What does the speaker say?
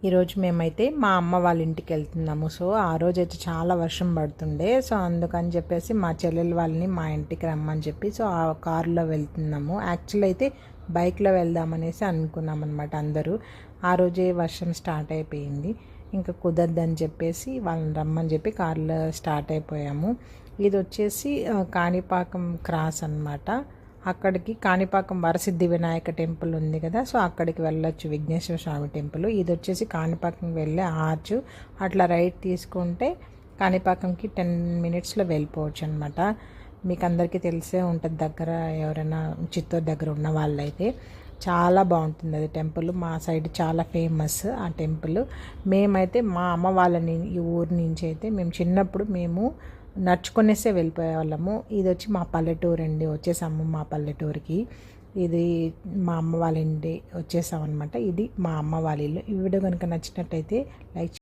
ఈరోజు మేమైతే మా అమ్మ వాళ్ళ ఇంటికి వెళ్తున్నాము. సో ఆ రోజు అయితే చాలా వర్షం పడుతుండే. సో అందుకని చెప్పేసి మా చెల్లెలు వాళ్ళని మా ఇంటికి రమ్మని చెప్పి సో ఆ కారులో వెళ్తున్నాము. యాక్చువల్ అయితే బైక్లో వెళ్దామనేసి అనుకున్నాం అనమాట అందరూ. ఆ రోజే వర్షం స్టార్ట్ అయిపోయింది. ఇంకా కుదరదని చెప్పేసి వాళ్ళని రమ్మని చెప్పి కారులో స్టార్ట్ అయిపోయాము. ఇది వచ్చేసి కాణిపాకం క్రాస్ అనమాట. అక్కడికి కాణిపాకం వరసిద్ధి వినాయక టెంపుల్ ఉంది కదా, సో అక్కడికి వెళ్ళొచ్చు. విఘ్నేశ్వర స్వామి టెంపుల్ ఇది వచ్చేసి కాణిపాకం వెళ్ళే ఆర్చ్. అట్లా రైట్ తీసుకుంటే కాణిపాకంకి 10 minutesలో వెళ్ళిపోవచ్చు అనమాట. మీకు అందరికీ తెలిసే ఉంటుంది, దగ్గర ఎవరైనా చిత్తూరు దగ్గర ఉన్న వాళ్ళైతే. చాలా బాగుంటుంది అది టెంపుల్. మా సైడ్ చాలా ఫేమస్ ఆ టెంపుల్. మేమైతే మా అమ్మ వాళ్ళని ఈ ఊరి నుంచి అయితే మేము చిన్నప్పుడు నడుచుకునేసే వెళ్ళిపోయే వాళ్ళము. ఇది వచ్చి మా పల్లెటూరు అండి. వచ్చేసాము మా పల్లెటూరుకి. ఇది మా అమ్మ వాళ్ళ ఇంటి వచ్చేసాం అనమాట. ఇది మా అమ్మ వాళ్ళ ఇల్లు. ఈ వీడియో కనుక నచ్చినట్టయితే లైక్